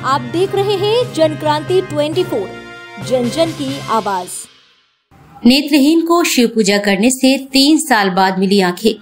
आप देख रहे हैं जनक्रांति 24, जन जन की आवाज। नेत्रहीन को शिव पूजा करने से 3 साल बाद मिली आंखें।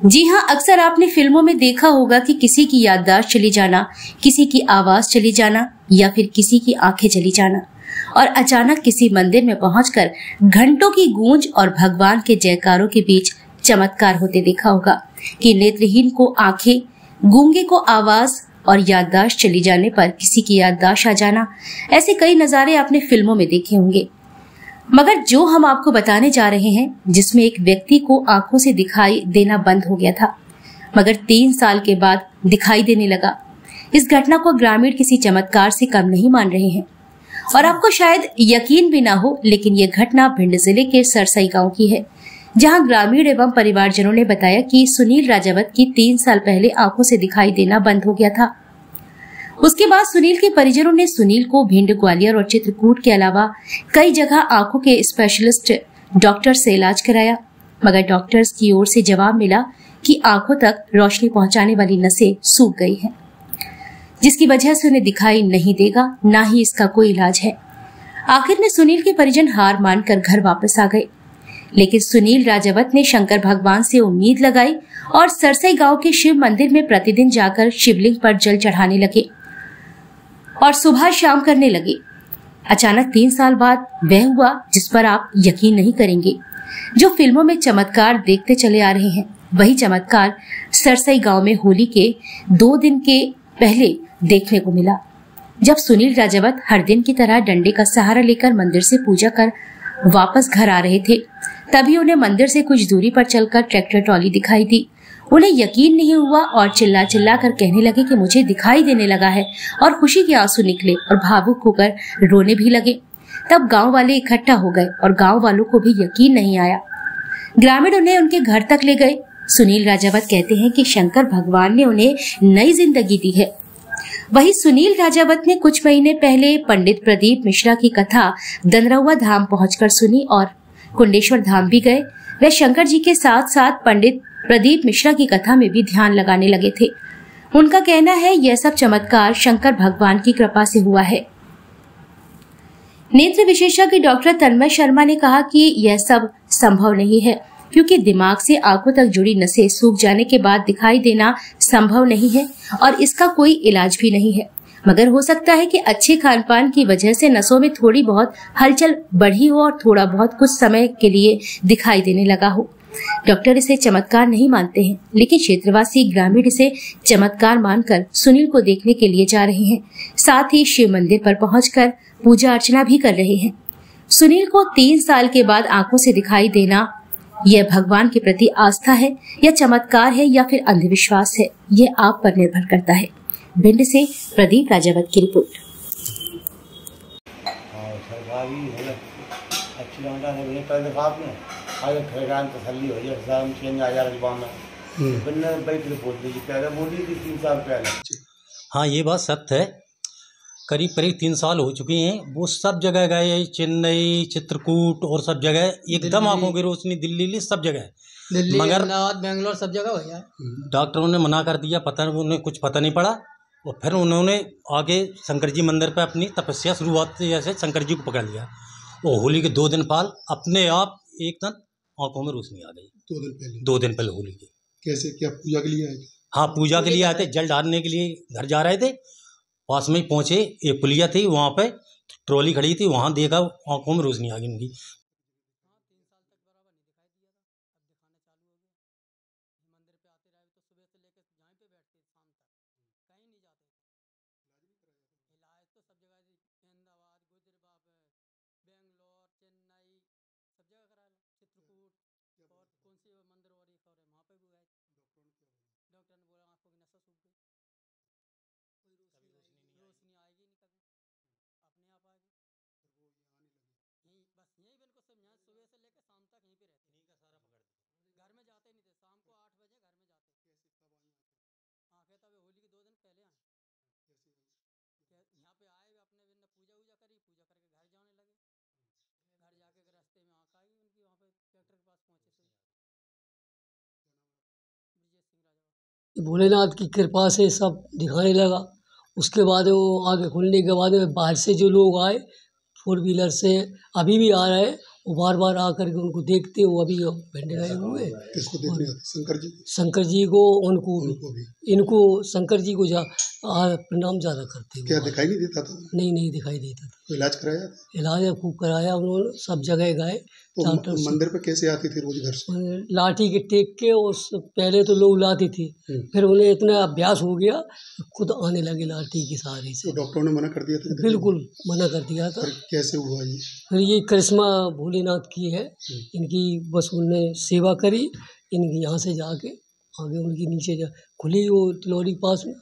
जी हां, अक्सर आपने फिल्मों में देखा होगा कि किसी की याददाश्त चली जाना, किसी की आवाज चली जाना या फिर किसी की आंखें चली जाना और अचानक किसी मंदिर में पहुंचकर घंटों की गूंज और भगवान के जयकारों के बीच चमत्कार होते देखा होगा कि नेत्रहीन को आंखें, गूंगे को आवाज और याददाश्त चली जाने पर किसी की याददाश्त आ जाना। ऐसे कई नजारे आपने फिल्मों में देखे होंगे, मगर जो हम आपको बताने जा रहे हैं जिसमें एक व्यक्ति को आंखों से दिखाई देना बंद हो गया था मगर 3 साल के बाद दिखाई देने लगा। इस घटना को ग्रामीण किसी चमत्कार से कम नहीं मान रहे हैं और आपको शायद यकीन भी ना हो, लेकिन ये घटना भिंड जिले के सरसई गांव की है, जहां ग्रामीण एवं परिवारजनों ने बताया कि सुनील राजावत की 3 साल पहले आंखों से दिखाई देना बंद हो गया था। उसके बाद सुनील के परिजनों ने सुनील को भिंड, ग्वालियर और चित्रकूट के अलावा कई जगह आंखों के स्पेशलिस्ट डॉक्टर से इलाज कराया, मगर डॉक्टर्स की ओर से जवाब मिला कि आंखों तक रोशनी पहुंचाने वाली नसें सूख गई हैं, जिसकी वजह से उन्हें दिखाई नहीं देगा, ना ही इसका कोई इलाज है। आखिर में सुनील के परिजन हार मानकर घर वापस आ गए, लेकिन सुनील राजावत ने शंकर भगवान से उम्मीद लगाई और सरसई गांव के शिव मंदिर में प्रतिदिन जाकर शिवलिंग पर जल चढ़ाने लगे और सुबह शाम करने लगे। अचानक 3 साल बाद वह हुआ जिस पर आप यकीन नहीं करेंगे। जो फिल्मों में चमत्कार देखते चले आ रहे हैं, वही चमत्कार सरसई गांव में होली के 2 दिन के पहले देखने को मिला। जब सुनील राजावत हर दिन की तरह डंडे का सहारा लेकर मंदिर से पूजा कर वापस घर आ रहे थे, तभी उन्हें मंदिर से कुछ दूरी पर चलकर ट्रैक्टर ट्रॉली दिखाई दी। उन्हें यकीन नहीं हुआ और चिल्ला चिल्ला कर कहने लगे कि मुझे दिखाई देने लगा है, और खुशी के आंसू निकले और भावुक होकर रोने भी लगे। तब गांव वाले इकट्ठा हो गए और गांव वालों को भी यकीन नहीं आया। ग्रामीण उन्हें उनके घर तक ले गए। सुनील राजावत कहते हैं कि शंकर भगवान ने उन्हें नई जिंदगी दी है। वही सुनील राजावत ने कुछ महीने पहले पंडित प्रदीप मिश्रा की कथा दनरहुआ धाम पहुंचकर सुनी और कुंडेश्वर धाम भी गए। वे शंकर जी के साथ साथ पंडित प्रदीप मिश्रा की कथा में भी ध्यान लगाने लगे थे। उनका कहना है यह सब चमत्कार शंकर भगवान की कृपा से हुआ है। नेत्र विशेषज्ञ डॉक्टर तन्मय शर्मा ने कहा कि यह सब संभव नहीं है, क्योंकि दिमाग से आंखों तक जुड़ी नसें सूख जाने के बाद दिखाई देना संभव नहीं है और इसका कोई इलाज भी नहीं है। मगर हो सकता है कि अच्छे खान पान की वजह से नसों में थोड़ी बहुत हलचल बढ़ी हो और थोड़ा बहुत कुछ समय के लिए दिखाई देने लगा हो। डॉक्टर इसे चमत्कार नहीं मानते हैं, लेकिन क्षेत्रवासी ग्रामीण इसे चमत्कार मानकर सुनील को देखने के लिए जा रहे हैं। साथ ही शिव मंदिर पर पहुंचकर पूजा अर्चना भी कर रहे हैं। सुनील को 3 साल के बाद आंखों से दिखाई देना, यह भगवान के प्रति आस्था है या चमत्कार है या फिर अंधविश्वास है, यह आप पर निर्भर करता है। भिंड से प्रदीप राजावत की रिपोर्ट। तसल्ली हो जाए, चेंज आ जाए जुबान में, बैठ बोल दीजिए, पहले बोली थी 3 साल पहले। हाँ, ये बात सत्य है। करीब 3 साल हो चुके हैं। वो सब जगह गए, चेन्नई, चित्रकूट और सब जगह एकदम आंखों की रोशनी, दिल्ली सब जगह, मगर बेंगलोर सब जगह हो गया। डॉक्टरों ने मना कर दिया, उन्हें कुछ पता नहीं पड़ा। और फिर उन्होंने आगे शंकर जी मंदिर पर अपनी तपस्या शुरुआत से जैसे शंकर जी को पकड़ लिया। और होली के 2 दिन पाल अपने आप एकदम आंखों में रोशनी आ गई। 2 दिन पहले होली के। कैसे, क्या पूजा के लिए आए? हाँ, पूजा के लिए आए थे, जल डालने के लिए घर जा रहे थे। पास में ही पहुंचे, एक पुलिया थी, वहाँ पे ट्रॉली खड़ी थी, वहाँ देखा आंखों में रोशनी आ गई उनकी। भोलेनाथ की कृपा से सब दिखाने लगा उसके बाद वो आगे खुलने के बाद बाहर से जो लोग आए 4 व्हीलर से, अभी भी आ रहे हैं, वो बार बार आकर के उनको देखते, वो अभी बैठे रहे हुए। किसको देखने आते? शंकर जी को, उनको भी इनको शंकर जी को प्रणाम ज़्यादा करते क्या हुए। दिखाई नहीं देता था? नहीं दिखाई देता था। तो इलाज कराया? इलाज खूब कराया उन्होंने, सब जगह गए। तो मंदिर पे कैसे आती थी रोज घर से? लाठी के टेक के, उस पहले तो लोग लाती थी, फिर उन्हें इतना अभ्यास हो गया खुद आने लगे लाठी के सहारे से। तो डॉक्टरों ने मना कर दिया था? बिल्कुल मना कर दिया था। कैसे हुआ ये? फिर ये करिश्मा भोलेनाथ की है, इनकी बस उनने सेवा करी, इनकी यहाँ से जाके आगे उनकी नीचे जा खुली वो तिलौरी पास में,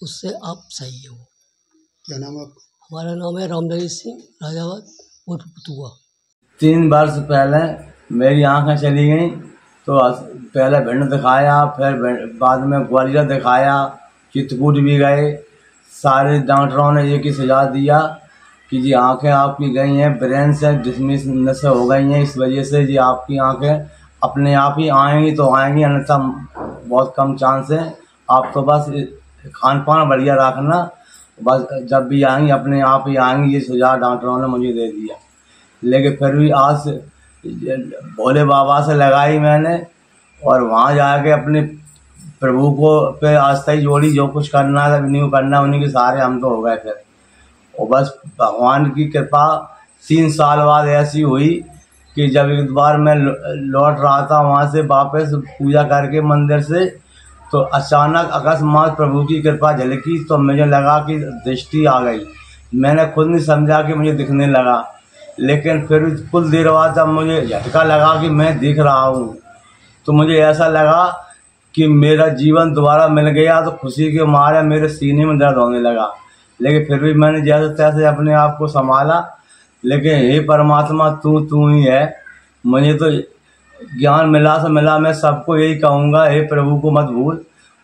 उससे आप सही है वो। क्या नाम है आपका? हमारा नाम है रामनरेश सिंह राजाबाद उर्फ पुतुआ। 3 वर्ष पहले मेरी आंखें चली गई, तो पहले भिंड दिखाया, फिर बाद में ग्वालियर दिखाया, चित्रकूट भी गए। सारे डॉक्टरों ने एक ही सुझाव दिया कि जी आंखें आपकी गई हैं, ब्रेन से डिसमिस नसें हो गई हैं, इस वजह से जी आपकी आंखें अपने आप ही आएंगी तो आएंगी, अन्यथा बहुत कम चांस है। आप तो बस खान पान बढ़िया रखना, बस जब भी आएंगी अपने आप ही आएंगी, ये सुझाव डॉक्टरों ने मुझे दे दिया। लेकिन फिर भी आज भोले बाबा से लगाई मैंने, और वहाँ जाके अपने प्रभु को पे आस्था ही जोड़ी, जो कुछ करना है नहीं करना उन्हीं के सहारे हम तो हो गए फिर। और बस भगवान की कृपा 3 साल बाद ऐसी हुई कि जब एक बार मैं लौट रहा था वहाँ से वापस पूजा करके मंदिर से, तो अचानक अकस्मात प्रभु की कृपा झलकी, तो मुझे लगा कि दृष्टि आ गई। मैंने खुद नहीं समझा कि मुझे दिखने लगा, लेकिन फिर कुछ देर बाद जब मुझे झटका लगा कि मैं दिख रहा हूँ, तो मुझे ऐसा लगा कि मेरा जीवन दोबारा मिल गया। तो खुशी के मारे मेरे सीने में दर्द होने लगा, लेकिन फिर भी मैंने जैसे तैसे अपने आप को संभाला। लेकिन हे परमात्मा तू ही है, मुझे तो ज्ञान मिला से मिला। मैं सबको यही कहूँगा, हे प्रभु को मत भूल,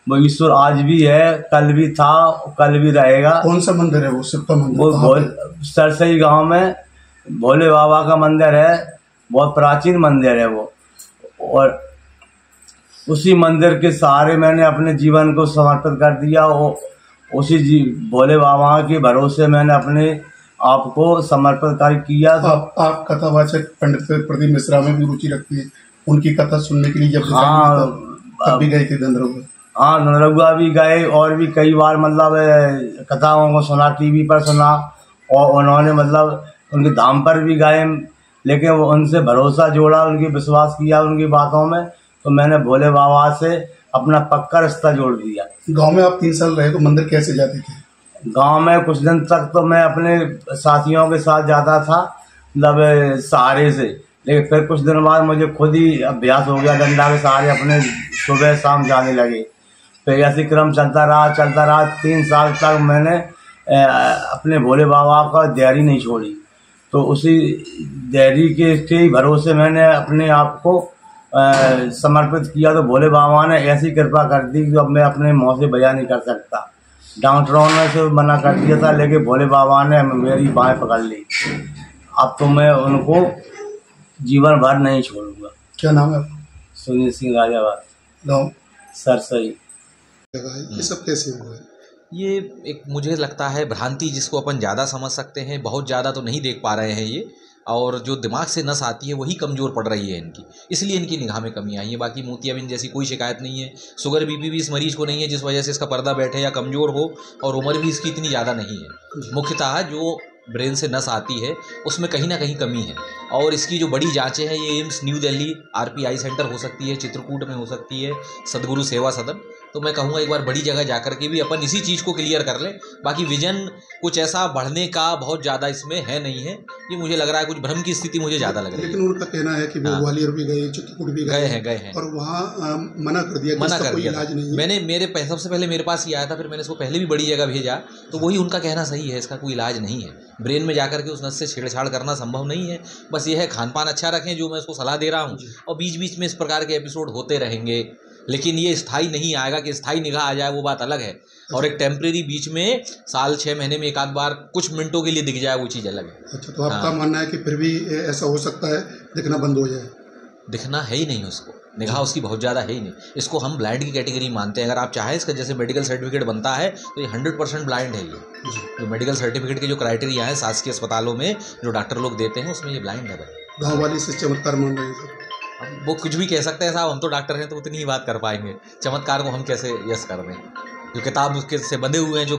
वो ईश्वर आज भी है, कल भी था, कल भी रहेगा। कौन सा मंदिर है वो? शिव का मंदिर? वो सरसई गांव में भोले बाबा का मंदिर है, बहुत प्राचीन मंदिर है वो। और उसी मंदिर के सहारे मैंने अपने जीवन को समर्पित कर दिया। उसी भोले बाबा के भरोसे मैंने अपने आप को समर्पित कर किया। आप कथावाचक पंडित प्रदीप मिश्रा में भी रुचि रखती है, उनकी कथा सुनने के लिए जब तब भी गए थे नंदरगुआ? हाँ, नंदरगुआ भी गए, और भी कई बार मतलब कथाओं को सुना, टीवी पर सुना, और उन्होंने मतलब उनके धाम पर भी गए। लेकिन वो उनसे भरोसा जोड़ा, उनकी विश्वास किया उनकी बातों में, तो मैंने भोले बाबा से अपना पक्का रिश्ता जोड़ दिया। गांव में आप 3 साल रहे तो मंदिर कैसे जाते थे? गांव में कुछ दिन तक तो मैं अपने साथियों के साथ जाता था, मतलब सहारे से। लेकिन फिर कुछ दिन बाद मुझे खुद ही अभ्यास हो गया, डंडा के सहारे अपने सुबह शाम जाने लगे। फिर ऐसे क्रम चलता रहा। 3 साल तक मैंने अपने भोले बाबा का दिहाड़ी नहीं छोड़ी। तो उसी दिहाड़ी के भरोसे मैंने अपने आप को समर्पित किया। तो भोले बाबा ने ऐसी कृपा कर दी कि अब मैं अपने मुँह से बयान नहीं कर सकता। डॉक्टरों ने से मना कर दिया था, लेकिन भोले बाबा ने मेरी बाहें पकड़ ली। अब तो मैं उनको जीवन भर नहीं छोड़ूंगा। क्या नाम है आपका? सुनील सिंह राजाबाद, गाँव सरसई। ये सब कैसे हुआ है? ये एक मुझे लगता है भ्रांति, जिसको अपन ज़्यादा समझ सकते हैं, बहुत ज़्यादा तो नहीं देख पा रहे हैं ये। और जो दिमाग से नस आती है वही कमज़ोर पड़ रही है इनकी, इसलिए इनकी निगाह में कमी आई है। बाकी मोतियाबिंद जैसी कोई शिकायत नहीं है। शुगर बीपी भी इस मरीज को नहीं है, जिस वजह से इसका पर्दा बैठे या कमज़ोर हो, और उम्र भी इसकी इतनी ज़्यादा नहीं है। मुख्यतः जो ब्रेन से नस आती है उसमें कहीं ना कहीं कमी है। और इसकी जो बड़ी जांचें हैं, ये AIIMS new Delhi RPI centre हो सकती है, चित्रकूट में हो सकती है, सदगुरु सेवा सदन। तो मैं कहूँगा एक बार बड़ी जगह जाकर के भी अपन इसी चीज़ को क्लियर कर लें। बाकी विजन कुछ ऐसा बढ़ने का बहुत ज़्यादा इसमें है नहीं है। ये मुझे लग रहा है कुछ भ्रम की स्थिति मुझे ज़्यादा लग रही है। लेकिन उनका कहना है कि वो ग्वालियर भी गए, चित्रकूट भी गए हैं, और वहाँ मना कर दिया, मना कर दिया। इलाज नहीं है। मैंने सबसे पहले मेरे पास ही आया था, फिर मैंने इसको पहले भी बड़ी जगह भेजा, तो वही उनका कहना सही है, इसका कोई इलाज नहीं है। ब्रेन में जाकर के उस नस से छेड़छाड़ करना संभव नहीं है। बस ये है खान पान अच्छा रखें, जो मैं उसको सलाह दे रहा हूँ, और बीच बीच में इस प्रकार के एपिसोड होते रहेंगे। लेकिन ये स्थायी नहीं आएगा कि स्थायी निगाह आ जाए, वो बात अलग है। और एक टेम्परेरी बीच में साल 6 महीने में एक आध बार कुछ मिनटों के लिए दिख जाए, वो चीज़ अलग है। अच्छा, तो आपका मानना है कि फिर भी ऐसा हो सकता है दिखना बंद हो जाए? दिखना है ही नहीं उसको, निगाह उसकी बहुत ज़्यादा है ही नहीं। इसको हम ब्लाइंड की कैटेगरी मानते हैं। अगर आप चाहें इसका जैसे मेडिकल सर्टिफिकेट बनता है तो ये 100% ब्लाइंड है। ये जो मेडिकल सर्टिफिकेट के जो क्राइटेरिया है शासकीय अस्पतालों में जो डॉक्टर लोग देते हैं उसमें ये ब्लाइंड है भाई। गाँव वाले से चमत्कार मान रहे हैं सर। अब वो कुछ भी कह सकते हैं साहब, हम तो डॉक्टर हैं तो उतनी ही बात कर पाएंगे। चमत्कार को हम कैसे यस कर दें? जो किताब उसके से बंधे हुए हैं, जो